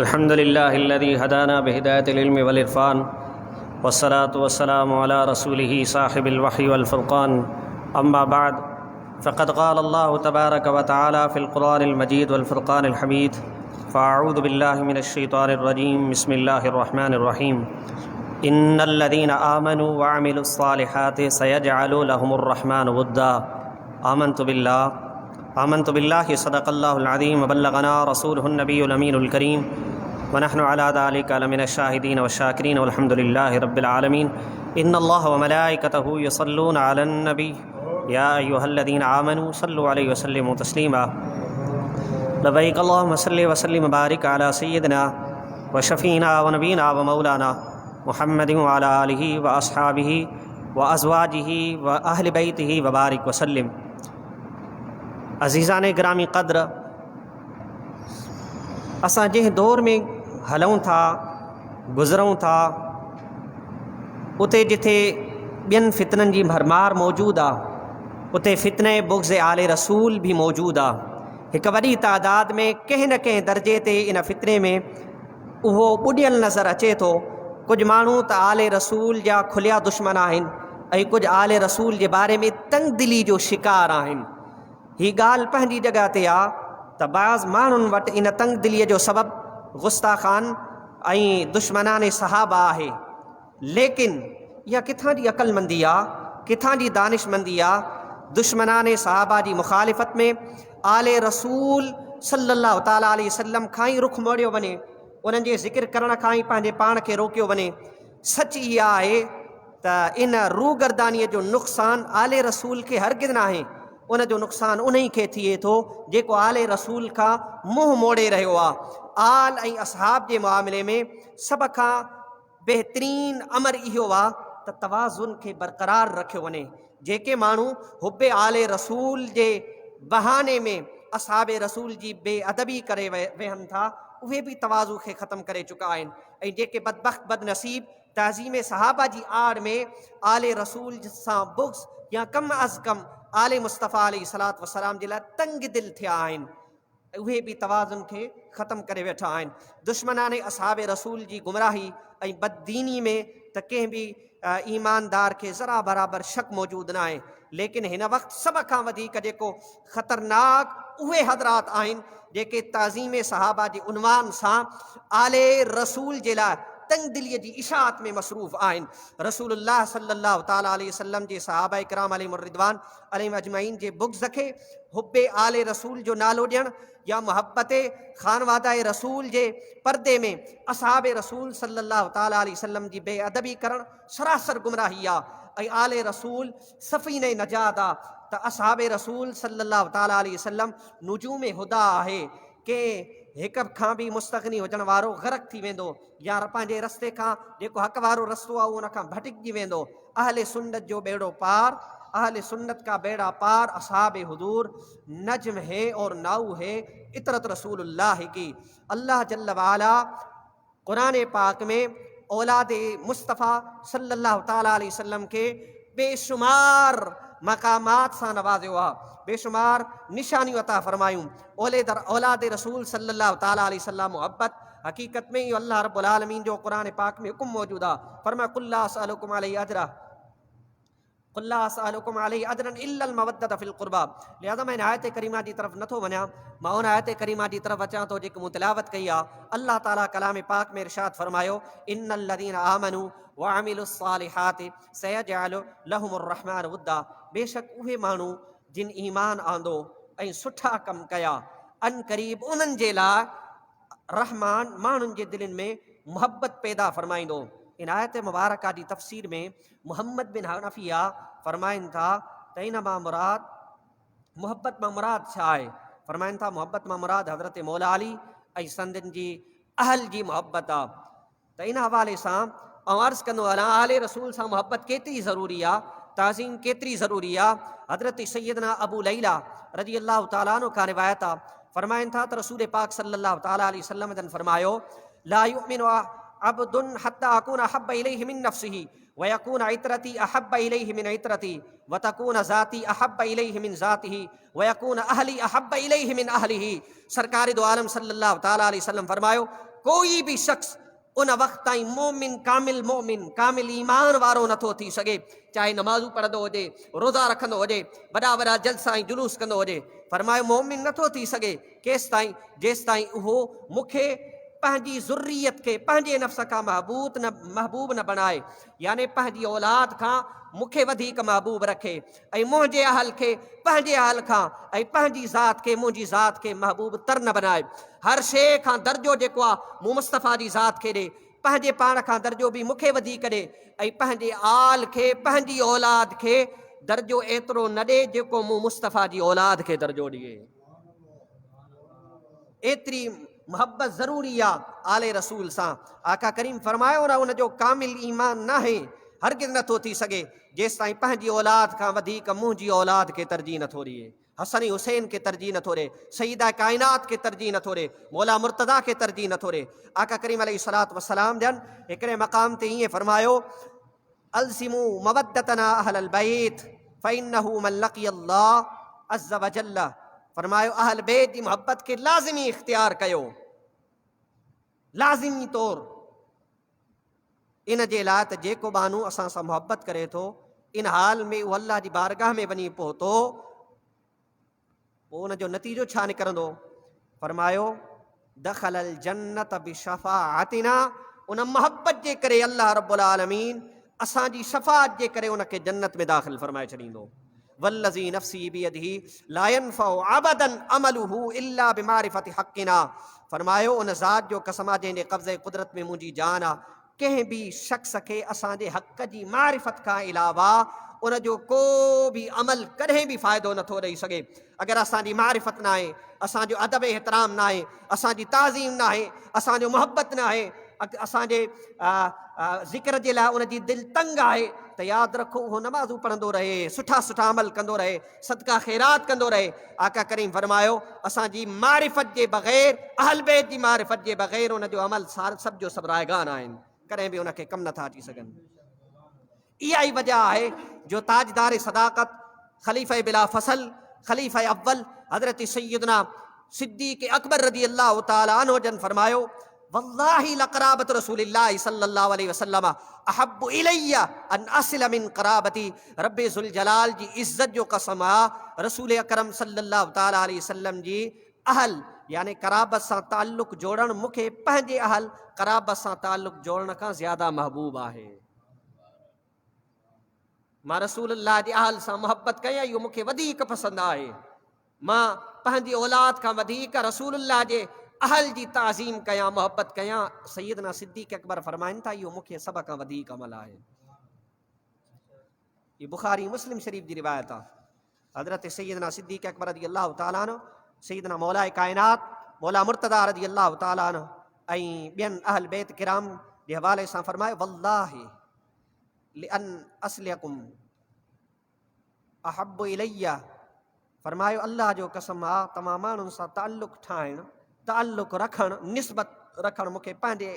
अल्हम्दुलिल्लाहिल्लज़ी हदाना बिहिदायतिल इल्मि वल इरफ़ान वस्सलातु वस्सलामु अला रसूलिही साहिबिल वही वल फ़ुरक़ान अम्मा बाद फ़क़द क़ाल अल्लाहु तबारक व तआला फ़िल क़ुरआनिल मजीद वल फ़ुरक़ानिल हमीद फ़अऊज़ु बिल्लाहि मिनश शैतानिर रजीम बिस्मिल्लाहिर रहमानिर रहीम इन्नल्लज़ीना आमनू व अमिलुस्सालिहाति सयजअलु लहुमुर रहमानु वुद्दा आमन्तु बिल्लाहि सदक़ल्लाहुल अज़ीम व बल्लगना रसूलुहुन नबियुल अमीनुल करीम व नहनु अला ज़ालिका लमिनश शाहिदीन व शाकिरीन वल्हम्दुलिल्लाहि रब्बिल आलमीन इन्नल्लाह व मलाइकतहु युसल्लूना अलन नबी या अय्युहल्लज़ीना आमनू सल्लु अलैहि व सल्लिमू तस्लीमा लब्बैक अल्लाहुम्मा सल्लि व सल्लिम बारिक अला सय्यिदिना व शफ़ीना व नबीना व मौलाना मुहम्मदिन व अला आलिहि व अस्हाबिहि व अज़वाजिहि व अहलि बैतिहि व बारिक व सल्लिम। अज़ीज़ान गिरामी क़द्र, असां जंहिं दौर में हलूं था गुज़रूं था उते जिथे ॿियनि फ़ितननि जी भरमार मौजूदु आहे उते फ़ितने बुग़्ज़ आले रसूल भी मौजूदु आहे। हिकु वॾी तादाद में कंहिं न कंहिं दर्जे ते इन फ़ितने में उहो ॿुॾियल नज़र अचे थो। कुझु माण्हू त आले रसूल जा खुलिया दुश्मन आहिनि ऐं कुझु आले रसूल जे बारे में तंग दिली जो शिकार आहिनि। ही ॻाल्हि पंहिंजी जॻह ते आहे त बाज़ माण्हुनि वटि इन तंग दिलीअ जो सबबु गुस्ताखान ऐं दुश्मनाने सहाबा आहे, लेकिन इहा किथां जी अक़लमंदी आहे, किथां जी दानिशमंदी आहे। दुश्मनाने सहाबा जी मुखालिफ़त में आले रसूल सल्लल्लाहु ताला अलैहि वसल्लम खां ई रुख़ मोड़ियो वञे, उन्हनि जे ज़िक्र करण खां ई पंहिंजे पाण खे रोकियो वञे। सच इहा आहे त इन रूगर्दानीअ जो नुक़सानु आले रसूल खे हरगिज़ न आहे, उन जो नुक़सानु उन खे थिए थो जेको आले रसूल खां मुंहुं मोड़े रहियो आहे। आल ऐं असहाब जे मामले में सभ खां बहितरीन अमर इहो आहे त तवाज़ुन खे बरक़रार रखियो वञे। जेके माण्हू हुब्बे आले रसूल जे बहाने में असहाबे रसूल जी बेअदबी करे वेहनि था उहे बि तवाज़ु खे ख़तमु करे चुका आहिनि। ऐं जेके बदबख़्त बदनसीब तहज़ीम सहाबा जी आड़ में आले रसूल सां बुग़्ज़ या कम अज़ कम आले मुस्तफ़ा अलैहिस्सलातु वस्सलाम जे लाइ तंग दिल थिया आहिनि, उहे बि तवाज़ुन खे ख़तमु करे वेठा आहिनि। दुश्मनाने असहाबे रसूल जी गुमराही ऐं बददीनी में त कंहिं बि ईमानदार खे ज़रा बराबरि शक मौजूदु न आहे, लेकिन हिन वक़्तु सभ खां वधीक जेको ख़तरनाक उहे हज़रात आहिनि जेके ताज़ीम सहाबा जे उनवान सां आले रसूल जे लाइ तंग दिलीअ जी इशाअत में मसरूफ़ आहिनि। रसूलुल्लाह सल्लल्लाहु ताला अलैहि वसल्लम जे सहाबा इकराम अलैहिमुर रिदवान अलैहिम अजमईन जे बुग़्ज़ खे हुब्बे आले रसूल जो नालो ॾियणु या मुहब्बत ख़ानवादा रसूल जे पर्दे में असहाबे रसूल सल्लल्लाहु ताला अलैहि वसल्लम जी बेअदबी करणु सरासर गुमराही आहे। ऐं आले रसूल सफ़ीने नजात आहे त असहाबे रसूल सल्लल्लाहु ताला अलैहि वसल्लम नुजूम हुदा आहे के हिक खां बि मुस्तग़नी हुजण वारो ग़रक़ थी वेंदो या पंहिंजे रस्ते खां जेको हक़ वारो रस्तो आहे उन खां भटिकजी वेंदो। अहले सुन्नत जो बेड़ो पार, अहले सुन्नत का बेड़ा पार असहाबे हुजूर नज्म है और नाऊ है इतरत रसूलुल्लाह की। अल्लाह जल्ल वाला कुरान पाक में औलादे मुस्तफ़ा सल्लल्लाहु ताला अलैहि वसल्लम के बेशुमार मकामात सां नवाज़ियो आहे, बेशुमार निशानियूं अता फरमायूं। औलादे रसूल सल्लल्लाहु ताला अलैहि वसल्लम मोहब्बत हकीकत में इहो अल्लाह रब्बुल आलमीन जो कुरान पाक में हुकुम मौजूदु आहे। फरमाया कुल ला असअलुकुम अलैहि अजरा कुल ला असअलुकुम अलैहि अजरन इल्लल मवद्दत फिल क़ुरबा। लिहाज़ा मैं आयत करीमा जी तरफ़ नथो वञा, मां उन आयत करीमा जी तरफ़ अचां थो जेकी मूं तिलावत कई आहे। अल्लाह ताला कलाम पाक में इरशाद फरमायो इन्नल लज़ीना आमनू व अमिलुस्सालिहाति सयजअलु लहुमुर रहमानु वुद्दा। बेशक उहे माण्हू जिन ईमान आंदो ऐं सुठा कम कया अन क़रीब उन्हनि जे लाइ रहमान माण्हुनि जे दिलनि में मुहब्बत पैदा फरमाईंदो। इन आयत मुबारका जी तफ़सीर में मोहम्मद बिन हनफिया फरमाइनि था त इन मां मुराद मुहब्बत मां मुराद छा आहे। फरमाइनि था मुहब्बत मां मुराद हज़रत मौला अली ऐं संदन जी अहल जी मुहब्बत आहे। त इन हवाले सां अर्ज़ु कंदो आहियां आले रसूल सां मुहब्बत केतिरी ज़रूरी आहे, ताज़ीम केतिरी ज़रूरी आहे। हज़रत सैयदना अबू लैला रज़ी अल्लाह ताला अन्हु खां रिवायत आहे, फरमाइनि था त रसूल पाक सल्लल्लाहु ताला अलैहि वसल्लम जन फरमायो ला युमिनु अब्दुन हत्ता अकून अहब्ब इलैहि मिन नफ्सिही व यकून इतरती अहब्ब इलैहि मिन इतरती व तकून ज़ाती अहब्ब इलैहि मिन ज़ातिही व यकून अहली अहब्ब इलैहि मिन अहलिही। सरकार दो आलम सल्लल्लाहु ताला अलैहि वसल्लम फरमायो, कोई भी शख्स उन वक़्त ताईं मोमिन कामिल ईमान वारो नथो थी सघे, चाहे नमाज़ू पढ़ंदो हुजे, रोज़ा रखंदो हुजे, वॾा वॾा जलसा ऐं जुलूस कंदो हुजे। फरमायो मोमिन नथो थी सघे केसि ताईं, जेसि ताईं उहो मूंखे पंहिंजी ज़ुर्रियत खे पंहिंजे नफ़्स खां महबूब न बणाए, यानी पंहिंजी औलाद खां मूंखे वधीक महबूब रखे, ऐं मुंहिंजे अहल खे पंहिंजे अहल खां ऐं पंहिंजी ज़ात खे मुंहिंजी ज़ात खे महबूब तर न बनाए। हर शइ खां दर्जो जेको आहे मूं मुस्तफ़ा जी ज़ात खे ॾे, पंहिंजे पाण खां दर्जो बि मूंखे वधीक ॾे, ऐं पंहिंजे आल खे पंहिंजी औलाद खे दर्जो एतिरो न ॾे जेको मूं मुस्तफ़ा जी औलाद खे दर्जो ॾिए। एतिरी मोहब्बत ज़रूरी आहे आले रसूल सां। आका करीम फरमायो न उनजो कामिल ईमान न आहे, हरगिज़ नथो थी सघे जेसि ताईं पंहिंजी औलाद खां वधीक मुंहिंजी औलाद खे तरजीह नथो ॾिए, हसन हुसैन खे तरजीह नथो ॾे, सईदा काइनात खे तरजीह नथो ॾे, मौला मुर्तज़ा खे तरजीह नथो ॾे। आका करीम अलैहिस्सलातु वस्सलाम जन हिकिड़े मक़ाम ते ईअं फरमायो, अल्ज़िमू मवद्दतना अहलल बैत फ़इन्नहु मन लक़ियल्लाह अज़्ज़ व जल्ल। फरमायो अहल बैत जी मोहब्बत खे लाज़िमी इख्तियार कयो, लाज़िमी तौर इन जे लाइ त जेको बानू असां सां मोहब्बत करे थो, इन हाल में उहो अल्लाह जी बारगाह में वञी पहुतो, पोइ उनजो नतीजो छा निकिरंदो? फरमायो दख़लल जन्नत बिशफ़ाअतिना, उन मोहब्बत जे करे अल्लाह रब्बुल आलमीन असांजी शफ़ाअत जे करे उनखे जन्नत में दाख़िल फरमाए छॾींदो। वल्लज़ी नफ़्सी बियदिही ला यनफ़उ अबदन अमलुहु इल्ला बिमारिफ़ति हक़िना। फरमायो उन ज़ात जो कसम आहे जंहिंजे कब्ज़े कुदरत में मुंहिंजी जान आहे, कंहिं बि शख़्स खे असांजे हक़ जी मारिफ़त खां अलावा उनजो को बि अमल कॾहिं बि फ़ाइदो नथो ॾेई सघे। अगरि असांजी मारिफ़त न आहे, असांजो अदब एहतराम न आहे, असांजी ताज़ीम न आहे, असांजो मोहब्बत न आहे, असांजे ज़िक्र जे लाइ उनजी दिलि तंग आहे, त यादि रखो उहो नमाज़ूं पढ़ंदो रहे, सुठा सुठा अमल कंदो रहे, सदका ख़ैरात कंदो रहे। आका करीम फरमायो असांजी मारिफ़त जे बग़ैर, अहल बैत जी मारिफ़त जे बग़ैर उनजो अमल सभ जो सभु रायगान आहिनि, कॾहिं बि उनखे कमु नथा अची सघनि। इहा ई वजह आहे जो ताजदार सदाक़त ख़लीफ़े बिला फ़सल ख़लीफ़े अव्वल हज़रत सैयदना सिद्दीक़ अकबर रज़ी अल्लाह तआला अन्हु जन फरमायो, वल्लाहि लक़राबत रसूलिल्लाहि सल्लल्लाहु अलैहि वसल्लम अहब्बु इलैया अन असिल मिन क़राबती। रब्बे ज़ुल जलाल जी इज़्ज़त जो कसम आहे, रसूल अकरम सल्लल्लाहु तआला अलैहि वसल्लम जी अहल यानी क़राबत सां ताल्लुक़ जोड़णु मूंखे पंहिंजे अहल क़राबत सां ताल्लुक़ जोड़ण खां ज़्यादा महबूब आहे। मां रसूलुल्लाह जे अहल सां मोहब्बत कयां, इहो मूंखे वधीक पसंदि आहे। मां पंहिंजी औलाद खां वधीक रसूलुल्लाह जे अहल जी ताज़ीम कयां, मोहब्बत कयां। सैयदना सिद्दीक़ अकबर फरमाइनि था इहो मूंखे सभ खां वधीक अमल आहे। ये बुखारी मुस्लिम शरीफ जी रिवायत आहे। हज़रत सैयदना सिद्दीक़ अकबर रज़ी अल्लाह तआला अन्हु, सैयदना मौला कायनात मौला मुर्तज़ा रज़ी अल्लाह तआला अन्हु ऐं ॿियनि अहल बैत किराम जे हवाले सां फरमायो, वल्लाहि लिअन असलियकुम अहब्बु इलैया। फरमायो अल्लाह जो कसम आहे, तमामु माण्हुनि सां ताल्लुक़ ठाहिणु, ताल्लुक़ रखणु, निस्बत रखणु मूंखे पंहिंजे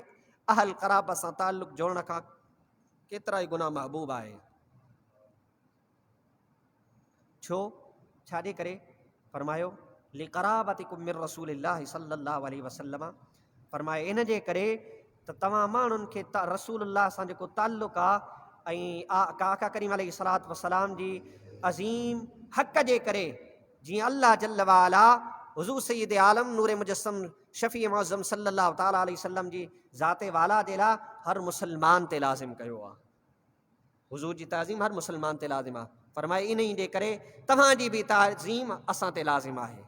अहल क़राबत सां ताल्लुक़ जोड़ण खां केतिरा ई गुना महबूब आहे। छो? छाजे करे? फरमायो लिक़राबतिकुम मिन रसूलिल्लाहि सल्लल्लाहु अलैहि वसल्लम। फरमायो इन जे करे त तव्हां माण्हुनि खे रसूलुल्लाह सां जेको ताल्लुक़ आहे ऐं आका करीम अलैहिस्सलातु वस्सलाम जी अज़ीम हक़ जे करे, जीअं अल्लाह जल्ल वाला हुज़ूर सैयद आलम नूर मुजस्सम शफ़ी मुअज़्ज़म सल्लल्लाहु तआला अलैहि वसल्लम जी ज़ाते वाला जे लाइ हर मुसलमान ते लाज़िम कयो आहे। हुज़ूर जी ताज़ीम हर मुसलमान ते लाज़िम आहे। फरमाए इन ई जे करे तव्हांजी बि ताज़ीम असां ते लाज़िम आहे।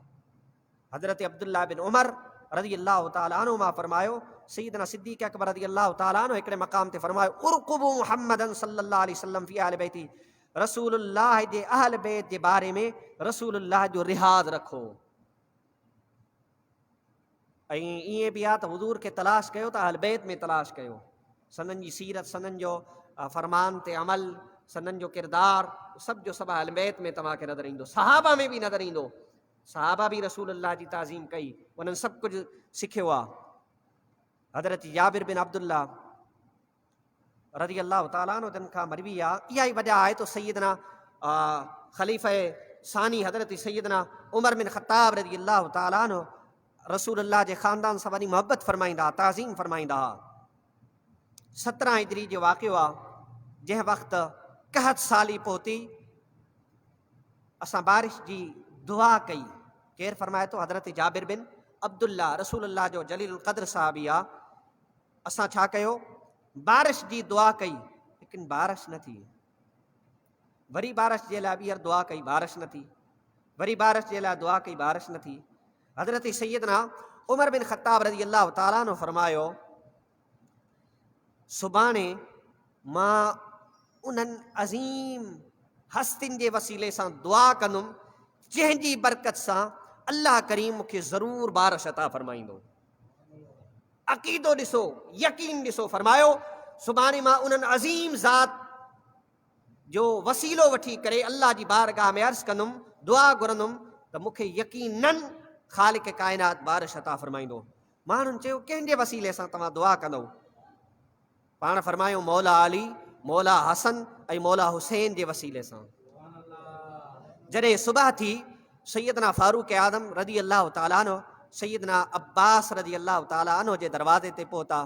हज़रत अब्दुल्लाह बिन उमर रज़ी अल्लाह तआला अन्हु मां फरमायो, सैयदना सिद्दीक़ अकबर रज़ी अल्लाह तआला अन्हु हिकिड़े मक़ाम ते फरमायो, उरक़ुबू मुहम्मदन सल्लल्लाहु अलैहि वसल्लम फी अहल बैती। रसूलुल्लाह जे अहल बैत जे बारे में रसूलुल्लाह जो रिहाज़ रखो। ऐं ईअं बि आहे त हुज़ूर खे तलाश कयो त अहल बैत में तलाश कयो। सनन जी सीरत, सनन जो फरमान ते अमल, सनन जो किरदारु सभ जो सभु अहल बैत में तव्हांखे नज़र ईंदो, सहाबा में बि नज़र ईंदो। सहाबा बि रसूलुल्लाह जी ताज़ीम कई, उन्हनि सभु कुझु सिखियो आहे। हज़रत जाबिर बिन अब्दुल्लाह रज़ी अल्लाह ताला अन्हु जन खां मरवी आहे। इहा ई वजह आहे तो सैयदना ख़लीफ़े सानी हज़रत सैयदना उमर बिन ख़त्ताब रज़ी अल्लाह ताला अन्हु रसूलुल्लाह जे ख़ानदान सां वॾी मोहबत फरमाईंदा, ताज़ीम फरमाईंदा। 17 हिजरी जो वाक़ियो आहे, जंहिं वक़्तु 61 साली पहुती असां बारिश जी दुआ कई। केरु फरमाए थो? हज़रत जाबिर बिन अब्दुल्ला रसूलुल्लाह जो जलील क़द्र साहबी आहे। असां छा कयो? बारिश जी दुआ कई, लेकिन बारिश न थी। वरी बारिश जे लाइ ॿीहर दुआ कई, बारिश न थी। वरी बारिश जे लाइ दुआ कई, बारिश न थी। हज़रत सैयदना उमर बिन ख़त्ताब रज़ी अल्लाह ताला अन्हु फरमायो, सुभाणे मां उन्हनि अज़ीम हस्तियुनि जे वसीले सां दुआ कंदुमि, जंहिंजी बरकत सां अल्लाह करीम मूंखे ज़रूरु बारिश अता फरमाईंदो। अक़ीदो ॾिसो, यकीन ॾिसो। फरमायो सुभाणे मां उन्हनि अज़ीम ज़ात जो वसीलो वठी करे अल्लाह जी बारगाह में अर्ज़ु कंदुमि, दुआ घुरंदुमि त मूंखे यकीनन ख़ालिक़ काइनात बारिश अता फरमाईंदो। माण्हुनि चयो, कंहिंजे वसीले सां तव्हां दुआ कंदव? पाण फरमायो, मौला अली, मौला हसन ऐं मौला हुसैन जे वसीले सां। जॾहिं सुबह थी, सैयदना फारूक आज़म रज़ी अल्लाह ताला अन्हु सैयदना अब्बास रज़ी अल्लाह ताला अन्हु जे दरवाज़े ते पहुता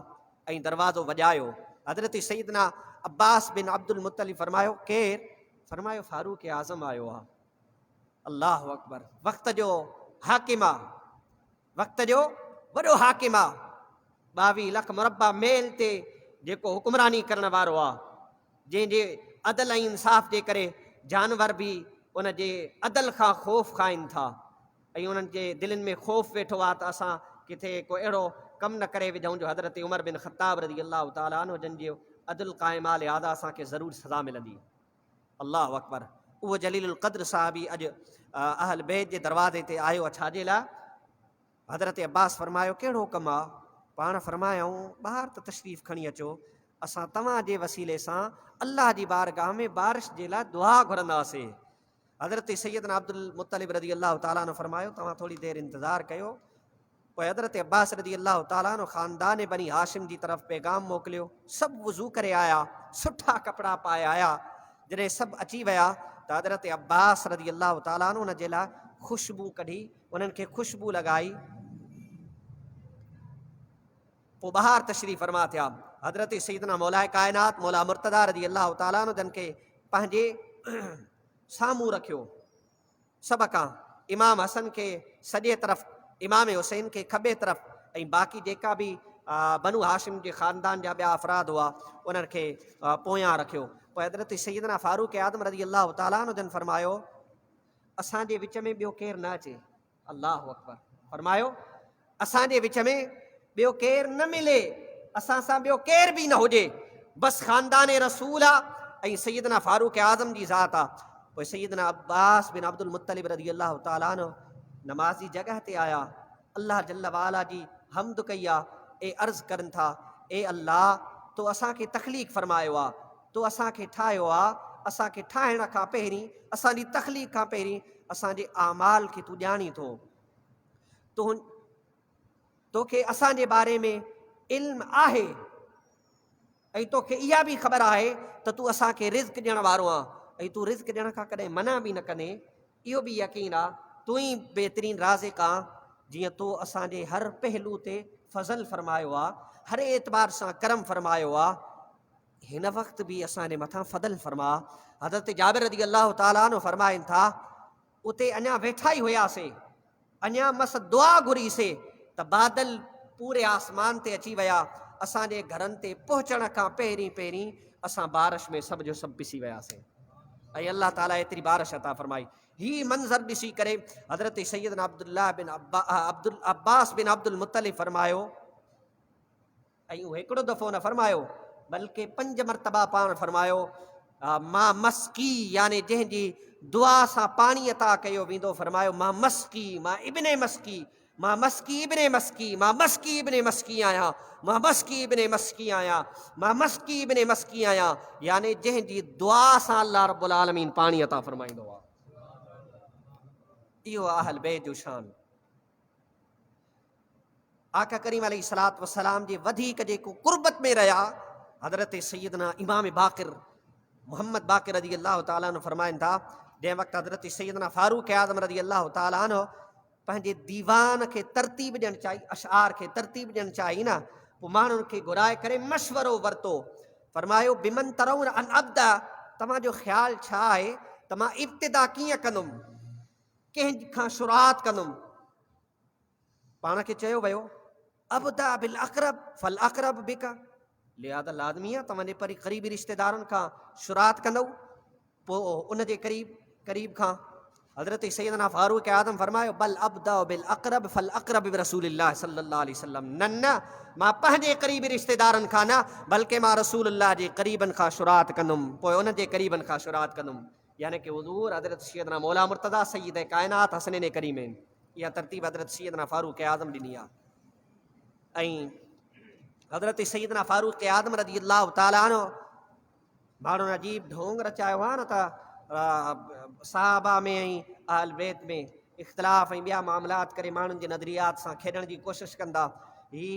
ऐं दरवाज़ो वॼायो। हज़रत सैयदना अब्बास बिन अब्दुल मुत्तलिब फरमायो, केरु? फरमायो, फारूक आज़म आयो आहे। अल्लाह अकबर। वक़्त जो हाकिम आहे, वक़्त जो वॾो हाकिम आहे। 22 लख मुरबा मेल ते जेको हुक्मरानी करण वारो आहे, जंहिंजे अदल ऐं इंसाफ़ जे करे जानवर बि उन जे अदल खां ख़ौफ़ खाइनि था ऐं उन्हनि जे दिलनि में ख़ौफ़ वेठो आहे त असां किथे को अहिड़ो कमु न करे विझूं जो हज़रत उमर बिन ख़त्ताब रज़ी अल्लाह ताला अन्हु जन जो अदल क़ाइम आहे, लिहाज़ा असांखे ज़रूरु सज़ा मिलंदी। अल्लाह अकबर। उहो जलीलुल क़द्र साहबी अॼु अहल बैत जे दरवाज़े ते आयो आहे। छाजे लाइ? हज़रत अब्बास फरमायो, कहिड़ो कमु आहे? पाण फरमायूं, ॿाहिरि त तशरीफ़ खणी अचो, असां तव्हांजे वसीले सां अल्लाह जी बारगाह में बारिश जे लाइ दुआ घुरंदासीं। हज़रत सैयदना अब्दुल मुत्तलिब रज़ी अल्लाह ताला अन्हु फरमायो, तव्हां थोरी देरि इंतज़ारु कयो। पोइ हज़रत अब्बास रज़ी अल्लाह ताला अन्हु ख़ानदान बनी हाशिम जी तरफ़ पैगाम मोकिलियो। सभु वज़ू करे आया, सुठा कपिड़ा पाए आया। जॾहिं सभु अची विया त हज़रत अब्बास रज़ी अल्लाह ताला अन्हु उन जे लाइ ख़ुशबू कढी, उन्हनि खे ख़ुशबू लॻाई। पोइ ॿाहिरि तशरीफ़ फरमा थिया। हज़रत सैयदना मौला काइनात मौला मुर्तज़ा रज़ी अल्लाह ताला अन्हु जन खे पंहिंजे साम्हूं रखियो। सभ खां इमाम हसन खे सॼे तरफ़, इमाम हुसैन खे खॿे तरफ़ ऐं बाक़ी जेका बि बनु हाशिम जे ख़ानदान जा ॿिया अफ़राद हुआ उन्हनि खे पोयां रखियो। पोइ हज़रत सैयदना फारूक आज़म रज़ी अल्लाह ताला अन्हु जन फरमायो, असांजे विच में ॿियो केरु न अचे। अल्लाह अकबर। फरमायो, असांजे विच में ॿियो केरु न मिले, असां सां ॿियो केरु बि न हुजे, बसि ख़ानदान रसूल आहे ऐं सैयदना फारूक आज़म जी ज़ात आहे। पोइ सैयदना अब्बास बिन अब्दुल मुत्तलिब रज़ी अल्लाह ताला अन्हु नमाज़ी जॻह ते आया, अल्लाह जल्ल वाला जी हमद कई आहे ऐं अर्ज़ु करनि था, ए अल्लाह, तो असांखे तख़लीक़ फरमायो आहे, तो असांखे ठाहियो आहे, असांखे ठाहिण खां पहिरीं, असांजी तख़लीक़ खां पहिरीं असांजे आमाल खे तूं ॼाणी थो। तोखे असांजे बारे में इल्म आहे ऐं तोखे इहा बि ख़बर आहे त तूं असांखे रिज़्क़ ॾियण वारो आहे ऐं तूं रिज़्क़ ॾियण खां कॾहिं मना बि न कंदे। इहो बि यकीन आहे तूं ई बहितरीन राज़िक़ आहे, जीअं तो असांजे हर पहलू ते फज़ल फरमायो आहे, हर एतबार सां करम फरमायो आहे, हिन वक़्तु बि असांजे मथां फज़ल फरमा। हज़रत जाबिर रज़ी अल्लाह ताला अन्हु फरमाइनि था, उते अञा वेठा ई हुयासीं, अञा मस दुआ घुरीसीं त बादल पूरे आसमान ते अची विया। असांजे घरनि ते पहुचण खां पहिरीं पहिरीं असां बारिश में सभु जो सभु पिसी वियासीं ऐं अल्लाह ताला एतिरी बारिश अता फरमाई। हीउ मंज़र ॾिसी करे हज़रत सैयदना अब्दुल्लाह बिन अब्बास बिन अब्दुल मुत्तलिब फरमायो, ऐं उहो हिकिड़ो दफ़ो न फरमायो बल्कि 5 मरतबा पाण फरमायो, मां मस्की यानी जंहिंजी दुआ सां पाणी अता कयो वेंदो, फरमायो मां मस्की, मां इब्ने मस्की, मां मस्की इब्ने मस्की, मां मस्की इब्ने मस्की आहियां, मां मस्की इब्ने मस्की आहियां, मां मस्की इब्ने मस्की आहियां, यानी जंहिंजी दुआ सां अल्लाह रब्बुल आलमीन पाणी अता फरमाईंदो आहे। इहो अहल बैत जो शान। आका करीम अलैहिस्सलातु वस्सलाम जे वधीक जेको कुर्बत में रहिया, हज़रत सैयदना इमाम बाक़िर मोहम्मद बाक़िर रज़ी अल्लाह ताला अन्हु फरमाइनि था, जंहिं वक़्तु हज़रत सैयदना फ़ारूक़ आज़म रज़ी अल्लाह ताला अन्हु पंहिंजे दीवान खे तरतीब ॾियणु चाही, अशआर खे तरतीब ॾियणु चाही न, पोइ माण्हुनि खे घुराए करे मशवरो वरितो। फरमायो बिमन तरउन अन अब्दा, तव्हांजो ख़्यालु छा आहे त मां इब्तिदा कीअं कंदुमि, कंहिंखां शुरूआत कंदुमि। पाण खे चयो वियो अब्दा बिल अक़रब फल अक़रब बिका, लिहाज़ा लाज़मी आहे तव्हांजे परी क़रीबी रिश्तेदारनि खां शुरूआत कंदव, पोइ उनजे क़रीब खां। हज़रत सैयदना फ़ारूक़ आज़म फरमायो बल अब्दा बिल अक़रब फल अक़रब रसूलुल्लाह सल्लल्लाहु अलैहि वसल्लम, न मां पंहिंजे क़रीबी रिश्तेदारनि खां न बल्कि मां रसूलुल्लाह जे क़रीबनि खां शुरूआत कंदुमि, पोइ उनजे क़रीबनि खां शुरूआत कंदुमि। यानी कि हुज़ूर हज़रत सैयदना मौला मुर्तज़ा सय्यद कायनात हसनैन करीमैन, इहा तरतीब हज़रत सैयदना फ़ारूक़ आज़म ॾिनी आहे। ऐं हज़रत सैयदना फ़ारूक़ आज़म रज़ी अल्लाह ताला अन्हु माण्हुनि अजीब ढोंग रचायो आहे न त सहाबा में ऐं अहल बैत में इख़्तिलाफ़ ऐं ॿिया मामलात करे माण्हुनि जे नज़रियात सां खेॾण जी कोशिशि कंदा। ही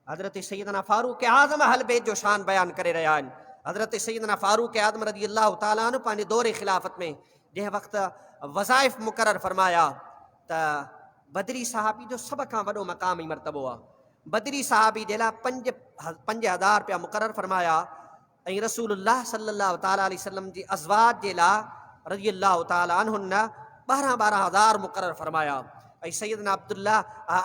हज़रत सैयदना फ़ारूक़ आज़म अहल बैत जो शान बयानु करे रहिया आहिनि। हज़रत सैयदना फ़ारूक़ आज़म रज़ी अल्लाह ताला अन्हु पंहिंजे दौरे ख़िलाफ़त में जंहिं वक़्तु वज़ाइफ़ मुक़ररु फरमाया त बदरी सहाबी जो सभ खां वॾो मक़ाम ऐं मर्तबो आहे। बदरी सहाबी जे लाइ 5,000 रुपया मुक़ररु फरमाया ऐं रसूलुल्लाह सल्लल्लाहु ताला अलैहि वसल्लम जी अज़वाज जे लाइ रज़ी अल्लाह ताला अन्हुन 12,000 मुक़ररु फरमाया। ऐं सैयदना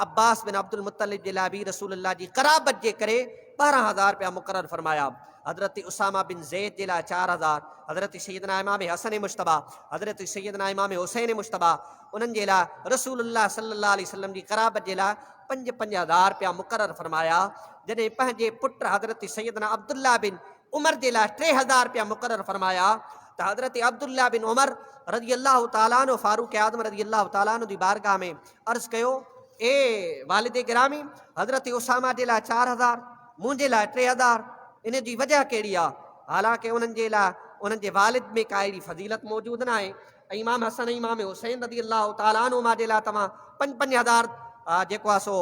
अब्बास बिन अब्दुल मुत्तलिब जे लाइ बि रसूलुल्लाह जी क़राबत जे करे 12,000 रुपया मुक़ररु फरमाया। हज़रत उसामा बिन ज़ैद जे लाइ 4,000, हज़रत सैयदना इमाम हसन मुश्तबा, हज़रत सैयदना इमाम हुसैन मुश्तबा, उन्हनि जे लाइ रसूलुल्लाह सल्लल्लाहु अलैहि वसल्लम जी क़राबत जे लाइ 5,000 रुपया मुक़ररु फरमाया। जॾहिं पंहिंजे पुट हज़रत सैयदना अब्दुल्ला बिन उमर जे लाइ 3,000 रुपया मुक़ररु फरमाया त हज़रत अब्दुल्ला बिन उमर रज़ी अल्लाह ताला अन्हु फ़ारूक़ आज़म रज़ी अल्लाह ताला अन्हु जी बारगाह में अर्ज़ु कयो, ए वालिद गिरामी, हज़रत उसामा जे लाइ 4,000, मुंहिंजे लाइ 3,000, इन जी वजह कहिड़ी आहे? हालांकि उन्हनि जे लाइ उन्हनि जे वालिद में का अहिड़ी फ़ज़ीलत मौजूदु न आहे। ऐं इमाम हसन इमाम हुसैन रज़ी अल्लाह ताला अन्हुमा जे लाइ तव्हां 5,000 जेको आहे सो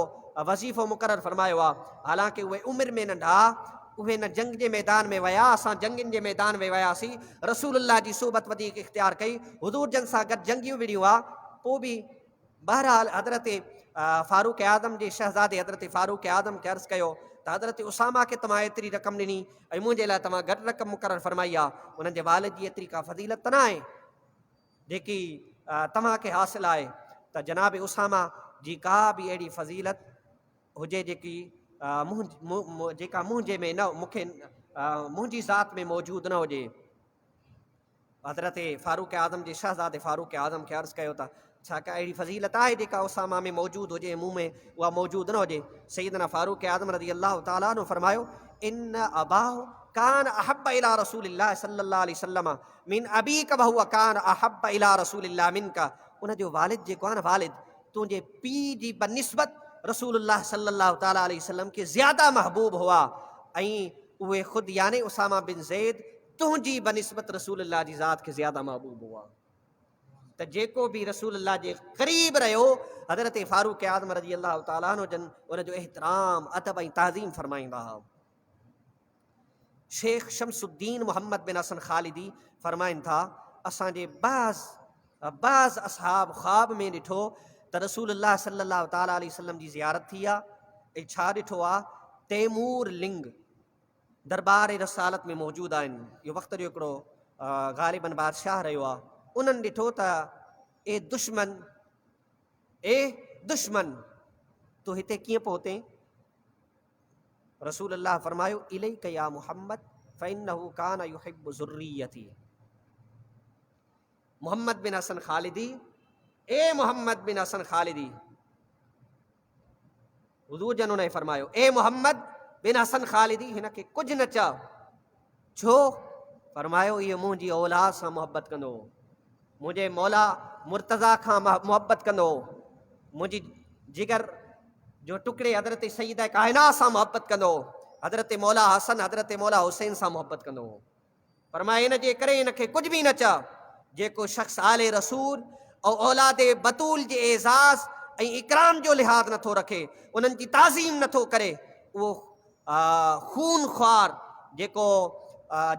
वज़ीफ़ो मुक़ररु फरमायो आहे। हालांकि उहे उमिरि में नंढा, उहे न जंग जे मैदान में विया, असां जंगनि जे मैदान में वियासीं, रसूलुल्लाह जी सोबत वधीक इख़्तियार कई, हुज़ूर जन सां गॾु जंगियूं विड़ियूं आहे। पोइ बि बहरहाल हज़रत फ़ारूक़ आज़म जे शहज़ादे हज़रत फ़ारूक़ आज़म खे अर्ज़ु कयो त हज़रत उसामा खे तव्हां एतिरी रक़म ॾिनी ऐं मुंहिंजे लाइ तव्हां घटि रक़म मुक़ररु फरमाई आहे, उन्हनि जे वालिद जी एतिरी का फ़ज़ीलत त न आहे जेकी तव्हांखे हासिलु आहे। त जनाब उसामा जी का बि अहिड़ी फ़ज़ीलत हुजे जेकी जेका मुंहिंजे में न, मूंखे मुंहिंजी ज़ात में मौजूदु न हुजे। हज़रत फ़ारूक़ आज़म जे शहज़ादे फ़ारूक़ आज़म खे अर्ज़ु कयो त छा का अहिड़ी फ़ज़ीलत आहे जेका उसामा में मौजूदु हुजे, मूं में उहा मौजूदु न हुजे? सैयदना फ़ारूक़ आज़म रज़ी अल्लाह ताला अन्हु फरमायो इन अबाहु कान अहब्ब इला रसूलिल्लाह सल्लल्लाहु अलैहि वसल्लम मिन अबीक व हुव कान अहब्ब इला रसूलिल्लाह मिनका, उनजो वालिद जेको आहे न, वालिद तुंहिंजे पीउ जी बनिस्बत रसूलुल्लाह सल्लल्लाहु ताला अलैहि वसल्लम खे ज़्यादा महबूब हुआ, ऐं उहे ख़ुदि यानी उसामा बिन ज़ैद तुंहिंजी बनिस्बत रसूलुल्लाह जी ज़ात खे ज़्यादा महबूब हुआ। त जेको बि रसूलुल्लाह जे क़रीब रहियो, हज़रत फ़ारूक़ आज़म रज़ी अल्लाह ताला अन्हु जन उनजो एहतराम अदब ऐं ताज़ीम फरमाईंदा हुआ। शेख शमसुद्दीन मोहम्मद बिन हसन ख़ालिदी फरमाइनि था, असांजे बाज़ असहाब ख़्वाब में ॾिठो त रसूलुल्लाह सल्लल्लाहु ताला अलैहि वसल्लम जी ज़ियारत थी आहे, ऐं छा ॾिठो आहे? तैमूर लिंग दरबार रसालत में मौजूदु आहिनि। इहो वक़्त जो हिकिड़ो ग़ालिबन बादशाह रहियो आहे। उन्हनि ॾिठो त ए दुश्मन तूं हिते कीअं पहुते? रसूलुल्लाह फरमायो इलैक या मुहम्मद फ़इन्नहु कान युहिब्बु ज़ुर्रियती। मोहम्मद बिन हसन ख़ालिदी, ए मोहम्मद बिन हसन ख़ालिदी, हुज़ूर जन उन फरमायो ए मोहम्मद बिन हसन ख़ालिदी, हिन खे कुझु न चओ। छो? फरमायो इहो मुंहिंजी औलाद सां मुहबत कंदो, मुंहिंजे मौला मुर्तज़ा खां मुहबत कंदो, मुंहिंजी जिगर जो टुकड़े हज़रत सईद कायनात सां मुहबत कंदो, हज़रत मौला हसन हज़रत मौला हुसैन सां मुहबत कंदो। फरमाए इन जे करे हिन खे कुझु बि न चओ। जेको शख़्स आले रसूल ऐं औलाद बतूल जे एज़ाज़ ऐं इकराम जो लिहाज़ नथो रखे, उन्हनि जी ताज़ीम नथो करे, उहो खून ख्वार जेको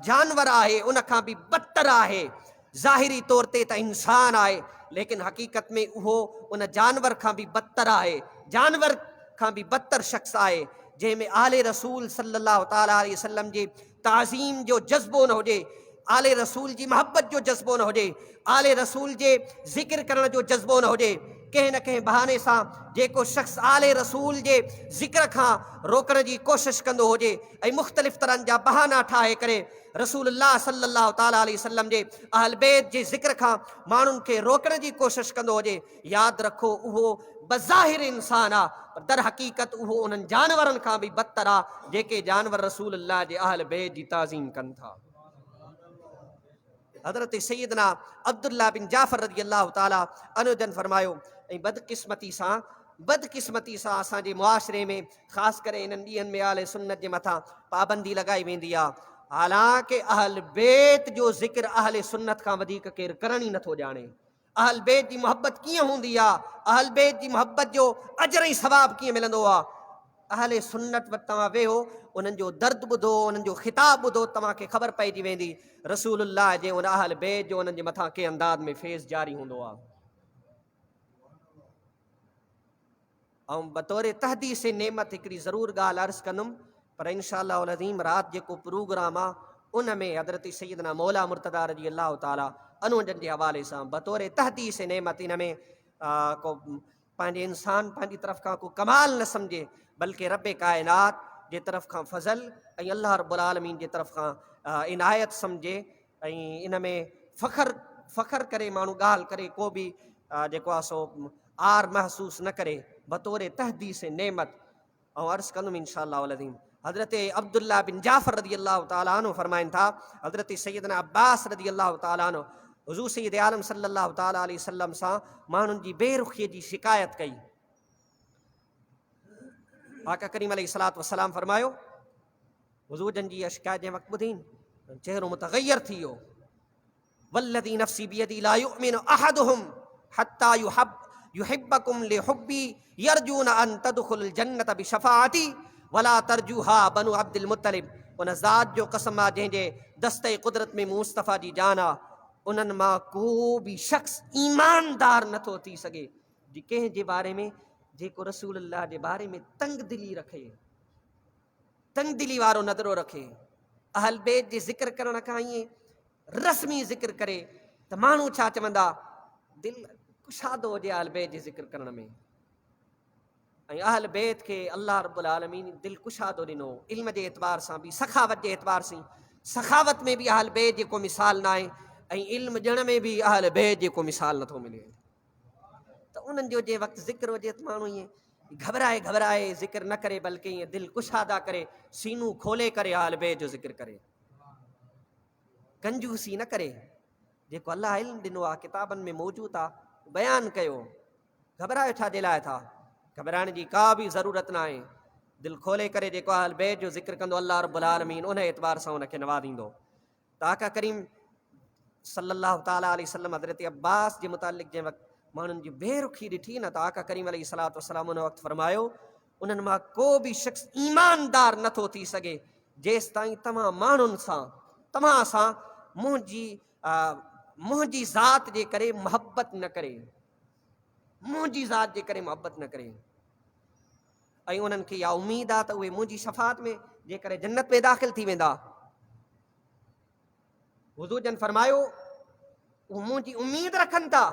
जानवर आहे उन खां बि बदतर आहे। ज़ाहिरी तौर ते त इंसान आहे, लेकिन हक़ीक़त में उहो उन जानवर खां बि बदतर आहे। जानवर खां बि बदतर शख़्स आहे जंहिंमें आले रसूल सल्लल्लाहु ताला अलैहि वसल्लम जे ताज़ीम जो जज़्बो न हुजे, आले रसूल जी मोहब्बत जो जज़्बो न हुजे, आले रसूल जे ज़िक्र करण जो जज़्बो न हुजे। कंहिं न कंहिं बहाने सां जेको शख़्स आले रसूल जे ज़िक्र खां रोकण जी कोशिशि कंदो हुजे ऐं मुख़्तलिफ़ तरहनि जा बहाना ठाहे करे रसूलुल्लाह सल्लल्लाहु ताला अलैहि वसल्लम जे अहल बैत जे ज़िक्र खां माण्हुनि खे रोकण जी कोशिशि कंदो हुजे, यादि रखो उहो बज़ाहिर इंसान आहे, पर दर हक़ीक़त उहो उन्हनि जानवरनि खां बि बदतर आहे जेके जानवर रसूलुल्लाह जे अहल बैत जी ताज़ीम कनि था। हज़रत सैयदना अब्दुल्ला बिन जाफ़र रज़ी अल्लाह ताला अन्हु जन फरमायो, ऐं बदकिस्मती सां असांजे मुआशरे में ख़ासि करे इन्हनि ॾींहंनि में आले सुन्नत जे मथां पाबंदी लॻाई वेंदी आहे। हालांकि अहल बैत जो ज़िक्र अहले सुन्नत खां वधीक केरु करण ई नथो ॼाणे। अहल बैत जी मोहब्बत कीअं हूंदी आहे, अहल बैत जी मोहब्बत जो अजर ऐं सवाब कीअं मिलंदो आहे। अहले सुन्नत वटि तव्हां वेहो, उन्हनि जो दर्द ॿुधो, उन्हनि जो ख़िताब ॿुधो, तव्हांखे ख़बर पइजी वेंदी रसूलुल्लाह जे उन अहल बैत जो उन्हनि जे मथां कंहिं अंदाज़ में फैज़ जारी हूंदो आहे। ऐं बतौर तहदीस नेमत हिकिड़ी ज़रूरु ॻाल्हि अर्ज़ु कंदुमि, पर इंशाअल्लाह अज़ीम राति जेको प्रोग्राम आहे उन में हज़रत सैयदना मौला मुर्तज़ा रज़ी अल्लाह ताला अन्हु जन जे हवाले सां बतौर तहदीस नेमत इन में को पंहिंजे इंसान पंहिंजी तरफ़ खां को कमाल न सम्झे, बल्कि रब काइनात जे तरफ़ खां फज़ल ऐं अल्लाह रब्बुल आलमीन जे तरफ़ खां इनायत सम्झे ऐं इन में फ़ख्र करे माण्हू ॻाल्हि करे को बि जेको आहे सो आर महसूस न करे, बतौर तहदीस नेमत। ऐं अर्ज़ु कंदुमि इंशाअल्लाह अज़ीम, हज़रत अब्दुल्ला बिन जाफ़र रज़ी अल्लाह ताला अन्हु फरमाइनि था, हज़रत सैयदना अब्बास रज़ी अल्लाह ताला अन्हु हुज़ूर सैयद आलम सल्लल्लाहु ताला अलैहि वसल्लम सां माण्हुनि जी बेरुखीअ जी शिकायत कई। आका करीम अलैहिस्सलातु वस्सलाम फरमायो, हुज़ूर जन जी शिकायत जंहिं वक़्तु ॿुधी चेहरो मुतग़य्यर थी वियो। वल्लज़ी नफ़्सी बियदी ला युमिनु अहदुहुम हत्ता युहिब्बकुम लिहुब्बी यरजून अन तदखुलुल जन्नत बिशफ़ाअती वला तरजूहा बनु अब्दुल मुत्तलिब। उन ज़ात जो कसम आहे जंहिंजे दस्ते कुदरत में मुस्तफ़ा जी जान आहे, उन्हनि मां को बि शख़्स ईमानदार नथो थी सघे जी कंहिं जे बारे में जेको रसूलुल्लाह जे बारे में तंग दिली रखे, तंग दिली वारो नज़रो रखे। अहल बैत जे ज़िक्र करण खां ईअं रस्मी ज़िक्र करे त माण्हू छा चवंदा, दिलि कुशादो हुजे अहल बैत जे ज़िक्र करण में। ऐं अहल बैत खे अल्लाह रब्बुल आलमीन दिलि कुशादो ॾिनो, इल्म जे एतबार सां बि, सखावत जे एतबार सां। सखावत में बि अहल बैत जेको मिसाल न आहे, ऐं इल्म ॾियण में बि अहल बैत जेको मिसाल नथो मिले। त उन्हनि जो जंहिं वक़्तु ज़िक्र हुजे त माण्हू ईअं घबराए ज़िक्र न करे, बल्कि ईअं दिलि कुशादा करे, सीनू खोले करे अहल बैत जो ज़िक्र करे, कंजूसी न करे। जेको अल्लाह इल्म ॾिनो आहे, किताबनि में मौजूदु आहे, बयानु कयो। घबरायो छाजे लाइ था, घबराइण जी का बि ज़रूरत न आहे। दिलि खोले करे जेको अहल बैत जो ज़िक्र कंदो, अल्लाह रब्बुल आलमीन उन एतबार सां उनखे नवाज़ींदो। त आका करीम सल्लल्लाहु ताला अलैहि वसल्लम हज़रत अब्बास जे मुतालिक़ जंहिं वक़्तु माण्हुनि जी बेरुखी ॾिठी न, त आका करीम अलैहिस्सलातु वस्सलाम उन वक़्तु फरमायो, उन्हनि मां को बि शख़्स ईमानदार नथो थी सघे जेसि ताईं तव्हां माण्हुनि सां, तव्हां सां मुंहिंजी ज़ात जे करे मोहब्बत न करे, मुंहिंजी ज़ात जे करे मोहब्बत न करे। ऐं उन्हनि खे इहा उमेद आहे त उहे मुंहिंजी शफ़ाअत में जेकरे जन्नत में दाख़िल थी वेंदा। हुज़ूर जन फरमायो, उहे मुंहिंजी उमेद रखनि था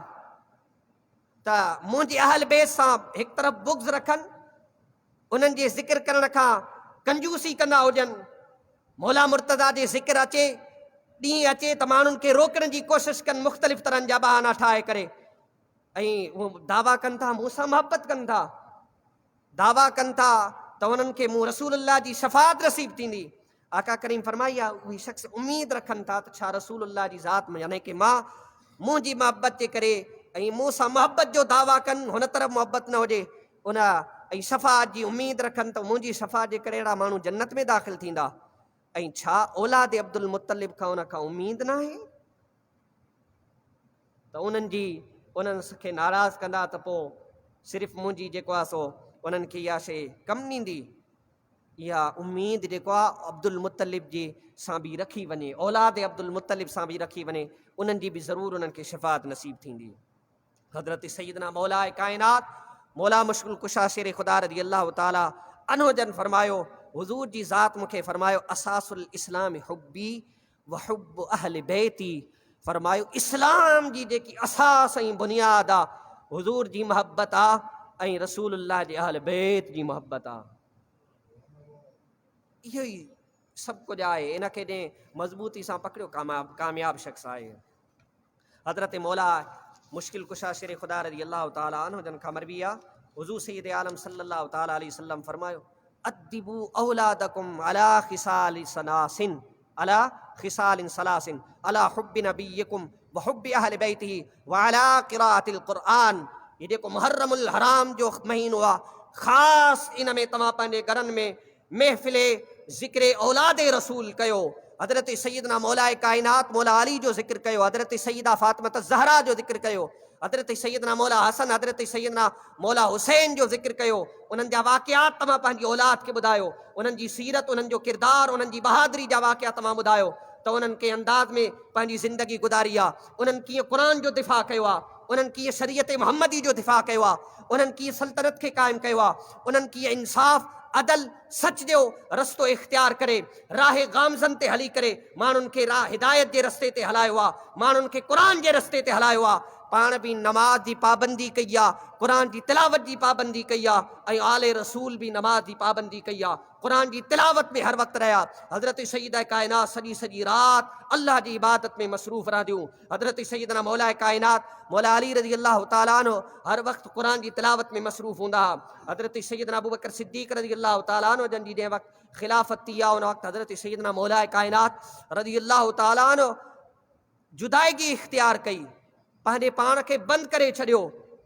त मुंहिंजे अहल बैत सां हिकु तरफ़ बुग़्ज़ रखनि, उन्हनि जे ज़िक्र करण खां कंजूसी कंदा हुजनि। मौला मुर्तज़ा जे ज़िक्र अचे, ॾींहुं अचे त माण्हुनि खे रोकण जी कोशिशि कनि मुख़्तलिफ़ तरहनि जा बहाना ठाहे करे, ऐं उहे दावा कनि था मूंसां मोहब्बत कनि था, दावा कनि था त उन्हनि खे मूं रसूलुल्लाह जी शफ़ाअत नसीब थींदी। आका करीम फरमाई आहे, उहे शख़्स उमेद रखनि था त छा रसूलुल्लाह जी ज़ात में, यानी कि मां मुंहिंजी मोहब्बत जे करे ऐं मूंसां मोहब्बत जो दावा कनि, हुन तरफ़ मोहब्बत न हुजे, उन ऐं शफ़ाअत जी उमेद रखनि त मुंहिंजी शफ़ाअत जे करे अहिड़ा माण्हू जन्नत में दाख़िल थींदा। ऐं छा औलाद अब्दुल मुत्तलिब खां उन खां उमेद न आहे त उन्हनि खे नाराज़ कंदा त पोइ सिर्फ़ु मुंहिंजी जेको आहे सो उन्हनि खे इहा शइ कमु ॾींदी। इहा उम्मीद जेको आहे अब्दुल मुतलिब जी सां बि रखी वञे, औलाद अब्दुल मुतलिब सां बि रखी वञे, उन्हनि जी बि ज़रूरु उन्हनि खे शिफ़ात नसीब थींदी। हज़रत सैयदना मौला काइनात मौला मुश्किल कुशा शेर ख़ुदा रज़ी अल्लाह ताला अन्हो जन फरमायो, हुज़ूर जी ज़ात मूंखे फरमायो असासुल इस्लाम हुब्बी व हुब्ब अहल बैती। फरमायो इस्लाम जी जेकी असास ऐं बुनियाद आहे हुज़ूर जी मोहब्बत आहे ऐं रसूलुल्लाह जे अहल बैत जी मोहब्बत आहे। इहो ई सभु कुझु आहे, इन खे ॾे मज़बूती सां पकड़ियो, कामयाब शख़्स आहे। हज़रत मौला मुश्किल कुशा शेर ख़ुदा रज़ी अल्लाह ताला अन्हु जन खां मरवी आहे, हुज़ूर सैयद आलम सल्लल्लाहु ताला अलैहि वसल्लम फरमायो अद्दिबू औलादकुम अला खिसाल सलासिन अला खिसाल सलासिन अला हुब्बि नबिय्यकुम व हुब्बि अहल बैतिही व अला क़िराअतिल क़ुरआन। ये जेको मुहर्रमुल हराम जो महीनो आहे, ख़ासि इन में तव्हां पंहिंजे घरनि में महफ़िल ज़िक्र औलाद रसूल कयो। हज़रत सैयदना मौला काइनात मौला अली जो ज़िक्र कयो, हज़रत सैयदा फ़ातिमा ज़हरा जो ज़िक्र कयो, हज़रत सैयदना मौला हसन हज़रत सैयदना मौला हुसैन जो ज़िक्र कयो। उन्हनि जा वाक़ियात तव्हां पंहिंजी औलाद खे ॿुधायो, उन्हनि जी सीरत, उन्हनि जो किरदारु, उन्हनि जी बहादुरी जा वाक़िया तव्हां ॿुधायो त उन्हनि के अंदाज़ में पंहिंजी ज़िंदगी गुज़ारी आहे। उन्हनि कीअं क़ुर जो दिफ़ा कयो आहे, उन्हनि कीअं शरीयत मुहम्मदी जो दिफ़ा कयो आहे, उन्हनि कीअं सल्तनत खे क़ाइमु कयो आहे, उन्हनि कीअं इंसाफ़ अदल सच जो रस्तो इख्तियार करे राह गामज़न ते हली करे माण्हुनि खे राह हिदायत जे रस्ते ते हलायो आहे, माण्हुनि खे क़ुर जे रस्ते ते हलायो आहे। पाण बि नमाज जी पाबंदी कई आहे, क़ुर जी तिलावत जी पाबंदी कई आहे, ऐं आले रसूल बि नमाज जी पाबंदी कई आहे, क़ुर जी तिलावत में हर वक़्तु रहिया। हज़रत सैयदा कायनात सॼी सॼी राति अल्लाह जी इबादत में मसरूफ़ रहंदियूं। हज़रत सैयदना मौला कायनात मौला अली रज़ी अल्लाह ताला अन्हु हर वक़्तु क़ुर जी तिलावत में मसरूफ़ हूंदा हुआ। हज़रत सैयदना अबू बकर सिद्दीक़ रज़ी अल्लाह ताला अन्हु जन जी जंहिं वक़्तु ख़िलाफ़त थी आहे, उन वक़्तु हज़रत सैयदना मौला कायनात रज़ी अल्लाह ताला अन्हु जुदाइगी इख्तियार कई, पंहिंजे पाण खे बंदि करे छॾियो,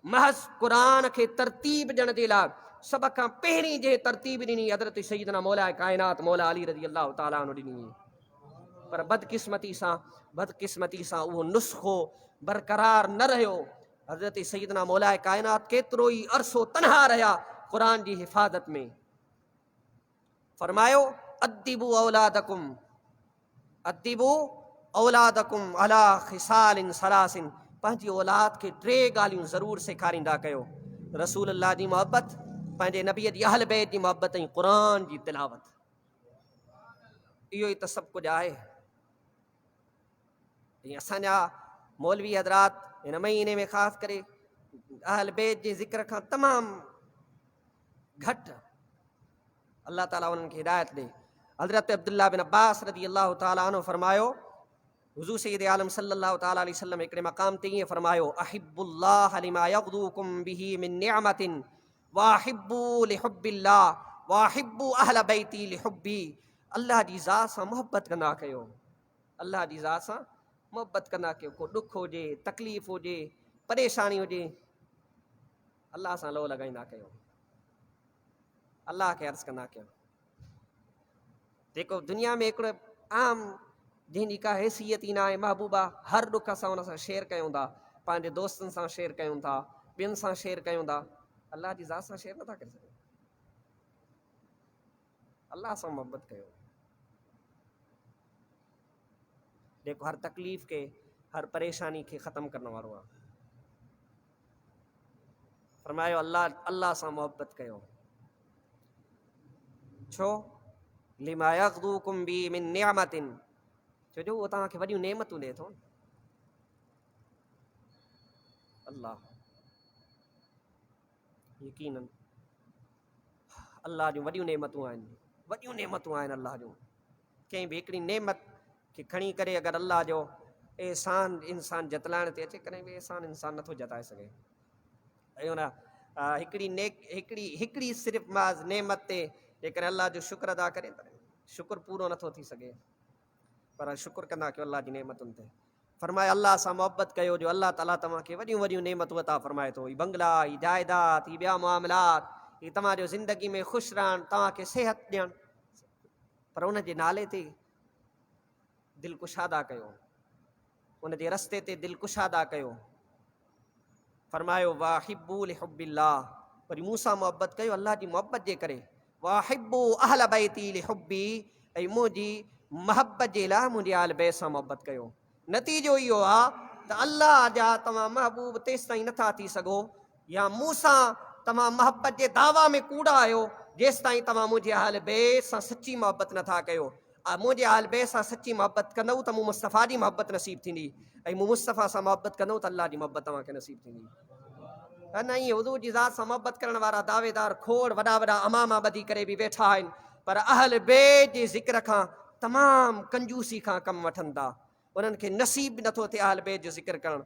महज़ क़ुर खे तरतीब ॾियण जे लाइ। सभ खां पहिरीं जे तरतीब ॾिनी हज़रत सैयदना मौला कायनात मौला अली रज़ी अल्लाह ताला अन्हु ॾिनी। पर बदकिस्मती सां उहो नुस्ख़ो बरक़रार न रहियो। हज़रत सैयदना मौला कायनात केतिरो ई अरसो तनहा रहिया क़ुर जी हिफ़ाज़त में। फरमायो अद्दिबू औलादकुम अला खिसालिन सलासिन, पंहिंजी औलाद खे 3 ॻाल्हियूं ज़रूरु सेखारींदा कयो, रसूलुल्लाह जी मोहब्बत, पंहिंजे नबीअ जी अहल बैत जी मोहब्बत ऐं क़ुर जी तिलावत। इहो ई त सभु कुझु आहे। ऐं असांजा मौलवी हज़रात हिन महीने में ख़ासि करे अहल बैत जे ज़िक्र खां तमामु घटि अल्लाह ताला उन्हनि खे हिदायत ॾे। हज़रत अब्दुल्लाह बिन अब्बास रज़ी अल्लाह ताला अन्हु फरमायो, हुज़ूर सैयद आलम सल्लल्लाहु ताला अलैहि वसल्लम हिकिड़े मक़ाम ते ईअं फरमायो अहिब्बुल्लाह लिमा यग़दूकुम बिही मिन निअमतिन व अहिब्बू लिहुब्बिल्लाह व अहिब्बू अहल बैती लिहुब्बी। अल्लाह जी ज़ात सां मोहब्बत कंदा कयो, अल्लाह जी ज़ात सां मोहब्बत कंदा कयो। को ॾुख हुजे, तकलीफ़ हुजे, परेशानी हुजे, अल्लाह सां लो लॻाईंदा कयो, अल्लाह खे अर्ज़ु कंदा कयो। जेको दुनिया में हिकिड़ो आम जंहिंजी का हैसियत ई न आहे, महबूबा हर ॾुख असां हुन सां शेयर कयूं था, पंहिंजे दोस्तनि सां शेयर कयूं था, ॿियनि सां शेयर कयूं था, अल्लाह जी ज़ात सां शेयर नथा करे सघूं। अल्लाह सां मोहब्बत कयो, जेको हर तकलीफ़ खे हर परेशानी खे ख़तमु करण वारो आहे। फरमायो अल्लाह सां मोहब्बत कयो। छो? लिमा यग़दूकुम बी मिन निअमतिन, छो जो उहो तव्हांखे वॾियूं नेमतूं ॾिए थो। अल्लाह यकीनन अल्लाह जूं वॾियूं नेमतूं आहिनि, वॾियूं नेमतूं आहिनि अल्लाह जूं। कंहिं बि हिकिड़ी नेमत खे खणी करे अगरि अल्लाह जो एहसान इंसान जतलाइण ते अचे, कॾहिं बि एहसान इंसान नथो जताए सघे। ऐं हुन हिकिड़ी सिर्फ़ु माज़ नेमत ते जेकॾहिं अल्लाह जो शुक्र अदा करे त शुक्र पूरो नथो थी सघे, पर शुक्र कंदा कयो अल्लाह जी नेमतुनि ते। फरमाए अल्लाह सां मोहब्बत कयो जो अल्लाह ताला तव्हांखे वॾियूं वॾियूं नेमतूं अता फरमाए थो। ही बंगला, ही जाइदाद, ही ॿिया मामलात, ही तव्हांजो ज़िंदगी में ख़ुशि रहणु, तव्हांखे सिहत ॾियणु, पर उन जे नाले ते दिलि कुशादा कयो, उन जे रस्ते ते दिलि कुशादा कयो। फरमायो वाहिब्बू लिहुब्बिल्लाह, वरी मूं सां मोहब्बत कयो अल्लाह जी मोहब्बत जे करे। वाहिब्बु अहल बैती लिहुब्बी, ऐं मुंहिंजी मोहबत जे लाइ मुंहिंजे आल बैत सां मोहबत कयो। नतीजो इहो आहे त अल्लाह जा तव्हां महबूब तेसि ताईं नथा थी सघो, या मूंसां तव्हां मोहबत जे दावा में कूड़ा आहियो जेसि ताईं तव्हां मुंहिंजे आल बैत सां सची मोहबत नथा कयो। मुंहिंजे आल बैत सां सची मोहबत कंदव त मूं मुस्तफ़ा जी मोहबत नसीब थींदी, ऐं मूं मुस्तफ़ा सां मोहबत कंदव त अल्लाह जी मोहबत तव्हांखे नसीब थींदी। न ईअं हुज़ूर जी ज़ात सां मोहबत करण वारा दावेदार खोड़ वॾा वॾा अमामा ॿधी करे बि वेठा आहिनि, पर अहल बैत जे ज़िक्र खां तमामु कंजूसी खां कमु वठनि था। उन्हनि खे नसीब बि नथो थिए अहल बैत जो ज़िक्र करणु।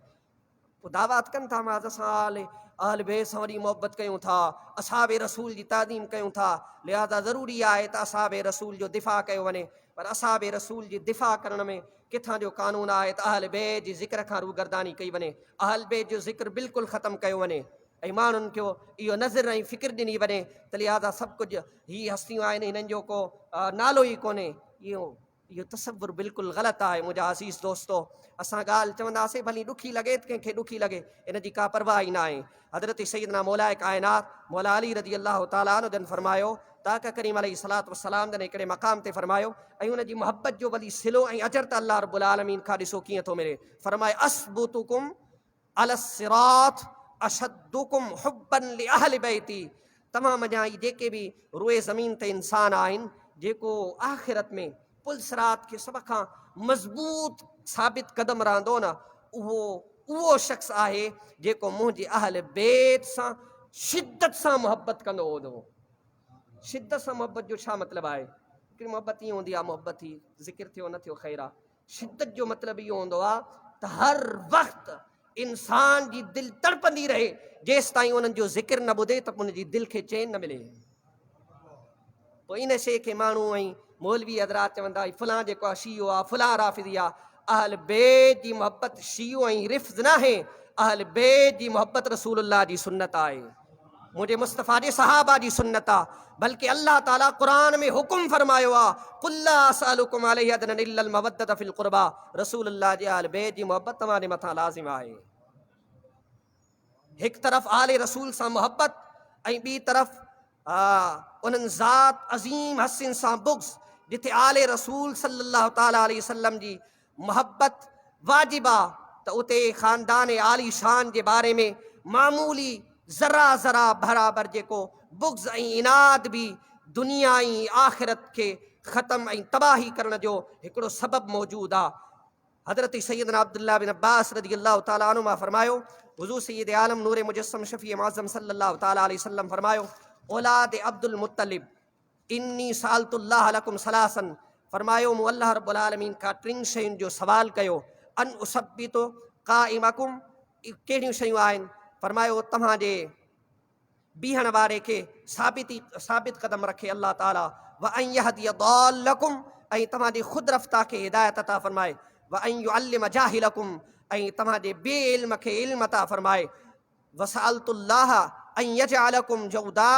पोइ दावात कनि था मां असां अहल बैत सां वरी मोहबत कयूं था, असहाबे रसूल जी ताज़ीम कयूं था, लिहाज़ा ज़रूरी आहे त असहाबे रसूल जो दिफ़ा कयो वञे। पर असहाबे रसूल जी दिफ़ा करण में किथां जो कानून आहे त अहल बैत जे ज़िक्र खां रूगरदानी कई वञे, अहल बैत जो ज़िक्र बिल्कुलु ख़तमु कयो वञे, ऐं माण्हुनि खे इहो नज़र ऐं फ़िक्र ॾिनी वञे त लिहाज़ा सभु कुझु हीअ हस्तियूं आहिनि, हिननि जो को नालो ई कोन्हे। इहो तसवुरु बिल्कुलु ग़लति आहे मुंहिंजा अज़ीज़ दोस्तो। असां ॻाल्हि चवंदासीं भली ॾुखी लॻे त कंहिंखे ॾुखी लॻे, इन जी का परवाह ई न आहे। हज़रत सैयदना मौलाए काइनात मौला अली रज़ी अल्लाह ताला अन्हु जन फरमायो, ताक़ करीम अलैहिस्सलातु वस्सलाम जन हिकिड़े मक़ाम ते फरमायो, ऐं उन जी मोहबत जो वली सिलो ऐं अजर त अल्लाह रब्बुल आलमीन खां ॾिसो कीअं थो मिले। फरमाए अस्बुतुकुम अलस सिरात अशद्दुकुम हुब्बन लि अहल बैती। तमामु मञा जेके बि रोए ज़मीन ते इंसान आहिनि, जेको आख़िरत में पुल सिरात खे सभ खां मज़बूत साबित क़दम रहंदो न, उहो शख़्स आहे जेको मुंहिंजे अहल बैत सां शिद्दत सां मोहबत कंदो हूंदो। शिद्दत सां मोहबत जो छा मतिलबु आहे? हिकिड़ी मोहबत ईअं हूंदी आहे, मोहबत थी ज़िक्र थियो न थियो ख़ैर आहे। शिद्दत जो मतिलबु इहो हूंदो आहे त हर वक़्तु इंसान जी दिलि तड़पंदी रहे जेसि ताईं उन्हनि जो ज़िक्र न ॿुधे त उनजी दिलि खे चैन न मिले। पोइ इन शइ खे माण्हू ऐं मौलवी हज़रात चवंदा फलां जेको आहे शीयो आहे, फलां राफ़िदी आहे। अहल बैत जी मोहबत शीयो ऐं रिफ़्ज़ न आहे, अहल बैत जी मोहबत रसूलुल्लाह जी सुन्नत आहे, मुंहिंजे मुस्तफ़ा जे सहाबा जी सुन्नत आहे। बल्कि अल्लाह ताला क़ुरान में हुकुम फरमायो आहे, कुल ला असअलुकुम अलैहि अजरन इल्लल मवद्दत फिल क़ुरबा, रसूलुल्लाह जे अहल बैत जी मोहबत तव्हांजे मथां लाज़िम आहे। हिकु तरफ़ आले रसूल सां मोहबत, ऐं ॿी तरफ़ उन्हनि ज़ात अज़ीम हसन सां बुग़्ज़। जिथे आले रसूल सल्लल्लाहु ताला अलैहि वसल्लम जी मोहबत वाजिब आहे, त उते ख़ानदान आली शान जे बारे में मामूली ज़रा ज़रा बराबरि जेको बुग़्ज़ ऐं इनाद बि दुनिया ऐं आख़िरत खे ख़तमु ऐं तबाही करण जो हिकिड़ो सबबु मौजूदु आहे। हज़रत सैयदना अब्दुल्लाह बिन अब्बास रज़ी अल्लाह ताला अन्हुमा फरमायो, हुज़ूर सैयद आलम नूर मुजस्सम शफ़ी मुअज़्ज़म सल्लल्लाहु ताला अलैहि वसल्लम फरमायो, औलाद अब्दुल मुत्तलिब इन्नी सालतुल्लाह लकुम सलासन। फरमायो मूं अल्लाह रब्बुल आलमीन खां टिनि शयुनि जो सवाल कयो, अन उसब्बितो क़ाइमकुम, कहिड़ियूं शयूं आहिनि? फरमायो तव्हांजे बीहण वारे खे साबित क़दम रखे अल्लाह ताला, व अन यहदिय दालकुम, ऐं तव्हांजे ख़ुदि रफ़्ता खे हिदायत अता फरमाए, व अन युअल्लिम जाहिलकुम, ऐं तव्हांजे बे इल्म खे इल्म अता फरमाए, वसअलतुल्लाह अन यजअलकुम जौदा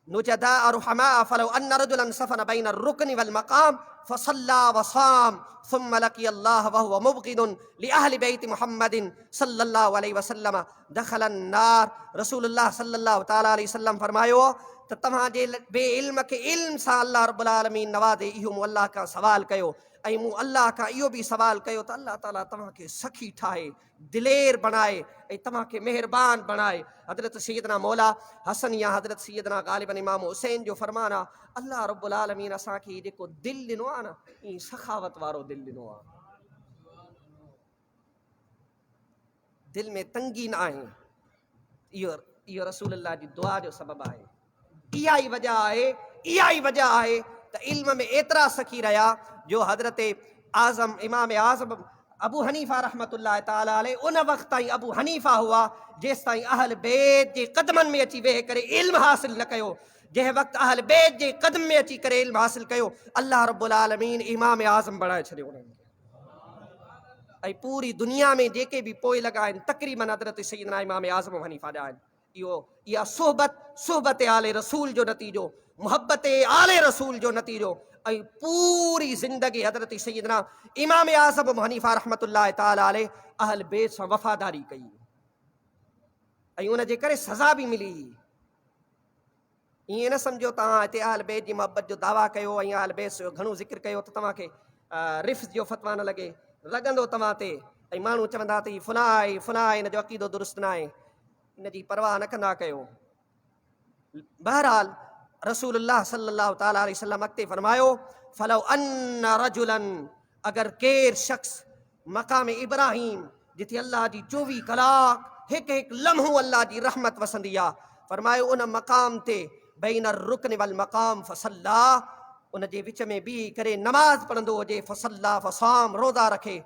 नुजदा रुहमा फलौ अन रजुलन सफन बैन रुकन वल मकाम फसल्ला वसाम सुम्मा लकी अल्लाह व हुव मुबग़िदुन लि अहलि बैत मुहम्मदिन सल्लल्लाहु अलैहि वसल्लम दखलन नार। रसूलुल्लाह सल्लल्लाहु ताला अलैहि वसल्लम फरमायो त तव्हांजे बे इल्म खे इल्म सां अल्लाह रब्बुल आलमीन नवाज़े, इहो मूं अल्लाह खां सवाल कयो, ऐं मूं अल्लाह खां इहो बि सवाल कयो त अल्लाह ताला तव्हांखे सखी ठाहे, दिलेर बणाए, ऐं तव्हांखे महिरबान बणाए। हज़रत सैयदना मौला हसन या हज़रत सैयदना ग़ालिबन इमाम हुसैन जो फरमान आहे, अल्लाह रब्बुल आलमीन असांखे जेको दिलि ॾिनो आहे न, ईअं सखावत वारो दिलि ॾिनो आहे, दिलि में तंगी न आहे। इहो रसूलुल्लाह जी दुआ जो सबबु आहे। इहा ई वजह आहे त इल्म में एतिरा सखी रहिया जो हज़रत आज़म इमाम आज़म अबू हनीफ़ा रहमतुल्लाह ताला अलैह उन वक़्त ताईं अबू हनीफ़ा हुआ जेसि ताईं अहल बैत जे क़दमनि में अची वेही करे इल्म हासिल न कयो। जंहिं वक़्तु अहल बैत जे क़दम में अची करे इल्म हासिल कयो, अल्लाह रब्बुल आलमीन इमाम आज़म बणाए छॾियो उन्हनि खे। ऐं पूरी दुनिया में जेके बि पोइ लॻा आहिनि तक़रीबन हज़रत सैयदना इमाम आज़म हनीफ़ा जा आहिनि। इहा सोहबत आले रसूल जो नतीजो, मोहब्बत आले रसूल जो नतीजो, ऐं पूरी ज़िंदगी हज़रत सैयदना इमाम आज़म हनीफ़ा रहमतुल्लाह ताला अलैह अहल बैत सां वफ़ादारी कई, ऐं उन जे करे सज़ा बि मिली। ईअं न सम्झो तव्हां हिते अहल बैत जी मोहबत जो दावा कयो ऐं अहल बैत जो घणो ज़िक्र कयो त तव्हांखे रिफ़्स जो फ़तवा न लॻे, लॻंदो तव्हां ते, ऐं माण्हू चवंदा त फलां आहे फलां आहे, हिन जो अक़ीदो दुरुस्त न आहे, इन जी परवाह न कंदा कयो। बहरहाल रसूलुल्लाह सल्लल्लाहु ताला अलैहि वसल्लम अॻिते फरमायो, फलो अन रजुलन, अगरि केरु शख़्स मक़ाम इब्राहिम जिथे अल्लाह जी 24 कलाक हिकु हिकु लम्हो अल्लाह जी रहमत वसंदी आहे, फरमायो उन मक़ाम ते बैन रुकन वल मक़ाम फसल्ला, उन जे विच में बीही करे नमाज़ पढ़ंदो हुजे, फसल्ला फसाम, रोज़ा रखे,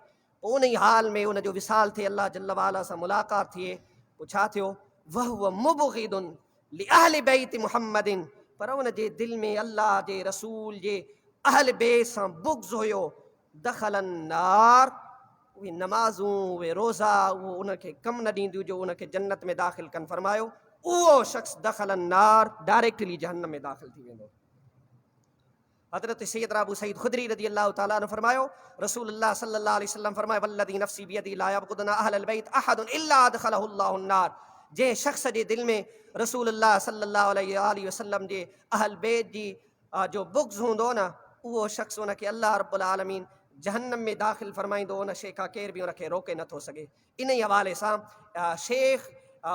पोइ उन ई हाल में उन जो विसाल थिए, अल्लाह जल्ल वाला सां मुलाक़ात थिए, पोइ छा थियो, वहुव मुबग़िदुन लि अहल बैत मुहम्मदिन, पर उन जे दिलि में अल्लाह जे रसूल जे अहल बैत सां बुग़्ज़ हुयो, दख़लन नार, उहे नमाज़ूं उहे रोज़ा उहो उनखे कमु न ॾींदियूं जो उनखे जन्नत में दाख़िल कनि, फरमायो उहो शख़्स दख़लन नार, डायरेक्टली जहन्नम में दाख़िल थी वेंदो। हज़रत सैयदना अबू सईद खुदरी रज़ी अल्लाह ताला अन्हु फरमायो, रसूलुल्लाह सल्लल्लाहु अलैहि वसल्लम फरमायो, वल्लज़ी नफ़्सी बियदी ला यबग़ुदुना अहलल बैत अहदुन इल्ला अदख़लहु अल्लाहु अन्नार, जंहिं शख़्स जे दिलि में रसूलुल्लाह सल्लल्लाहु अलैहि वसल्लम जे अहल बैत जी जो बुग़्ज़ हूंदो न, उहो शख़्स उनखे अल्लाह रब्बुल आलमीन जहन्नम में दाख़िल फरमाईंदो, उन शइ खां केर बि उनखे रोके नथो सघे। इन ई हवाले सां शेख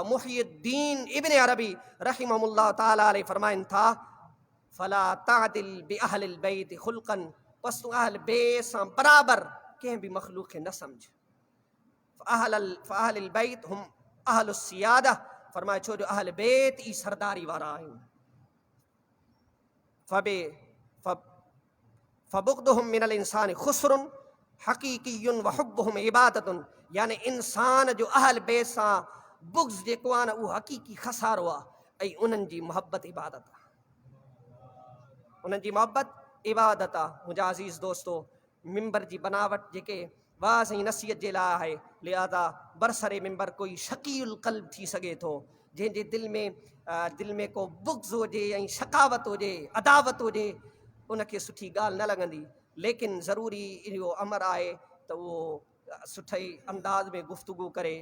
मुहियुद्दीन इब्न अरबी रहिमहुल्लाह ताला अलैहि फरमाइनि था, फला तादिल बि अहलिल बैत खुल्क़न, बस तूं अहल बैत सां बराबरि कंहिं बि मख़लूक़ खे न सम्झ। फ़अहलिल बैत हुम अहलुस सियादा, फरमाए छो जो अहल बैत ई सरदारी वारा आहिनि। फ़बुग़्दुहुम मिनल इंसान खुस्रुन हक़ीक़ियुन व हुब्बुहुम इबादतुन, यानी इंसान जो अहल बैत सां बुग़्ज़ जेको आहे न, उहो हक़ीक़ी खसारो आहे, ऐं उन्हनि जी मोहबत इबादत आहे, उन्हनि जी मोहबत इबादत आहे। मुंहिंजा अज़ीज़ दोस्तो, मिंबर जी बनावट जेके वाज़ ऐं नसीहत जे लाइ आहे, लिहाज़ा बरसरे मिंबर कोई शकीउल क़ल्ब थी सघे थो, जंहिंजे दिलि में को बुग़्ज़ हुजे ऐं शकावत हुजे, अदावत हुजे, उनखे सुठी ॻाल्हि न लॻंदी, लेकिन ज़रूरी इहो अमर आहे त उहो सुठे अंदाज़ में गुफ़्तगू करे,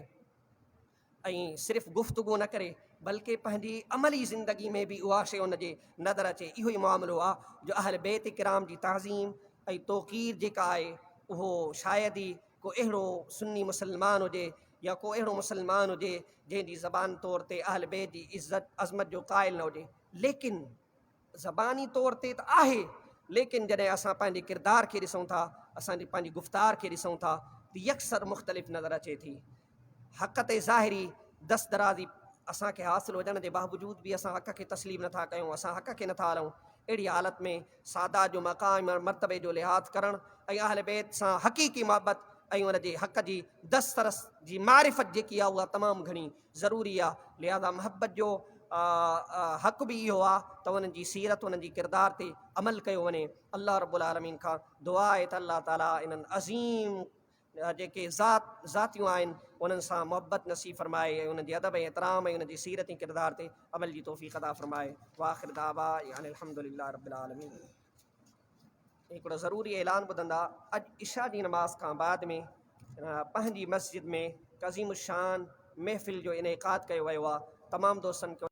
ऐं सिर्फ़ु गुफ़्तगू न करे बल्कि पंहिंजी अमली ज़िंदगी में बि उहा शइ उनजे नज़र अचे। इहो ई मामिलो आहे जो अहल बैत किराम जी ताज़ीम ऐं तौक़ीर जेका आहे, उहो शायदि ई को अहिड़ो सुन्नी मुसलमान हुजे या को अहिड़ो मुसलमान हुजे जंहिंजी ज़बान तौर ते अहल बैत जी इज़त अज़मत जो क़ाइल न हुजे, लेकिन ज़बानी तौर ते त आहे, लेकिन जॾहिं असां पंहिंजे किरदार खे ॾिसूं था, असांजी पंहिंजी गुफ़्तार खे ॾिसूं था, त यकसर मुख़्तलिफ़ नज़र अचे थी। हक़ ते ज़ाहिरी दस्तदराज़ी असांखे हासिलु हुजण जे बावजूद बि असां हक़ खे तस्लीम नथा कयूं, असां हक़ खे नथा हलूं। अहिड़ी हालत में सादा जो मक़ाम मर्तबे जो लिहाज़ करणु ऐं अहल बैत सां हक़ीक़ी मोहबत ऐं उन जे हक़ जी दस्तरस जी मारिफ़त जेकी आहे उहा तमामु घणी ज़रूरी आहे। लिहाज़ा मोहबत जो हक़ बि इहो आहे त उन्हनि जी सीरत, उन्हनि जी किरदार ते अमल कयो वञे। अल्लाह रब्बुल आलमीन खां दुआ आहे त अल्लाह ताला इन्हनि अज़ीम जेके ज़ातियूं आहिनि उन्हनि सां मोहबत नसीब फरमाए ऐं उन्हनि जे अदब ऐं एतिराम ऐं उन्हनि जी सीरत ऐं किरदार ते अमल जी तौफ़ीक़ अता फरमाए। वाख़िर दावा यानी अल्हम्दुलिल्लाह रब्बिल आलमीन। हिकिड़ो ज़रूरी ऐलान ॿुधंदा, अॼु इशा जी नमाज़ खां बाद में पंहिंजी मस्जिद में अज़ीम शान महफ़िल जो इनेकाद कयो वियो आहे। तमामु दोस्तनि खे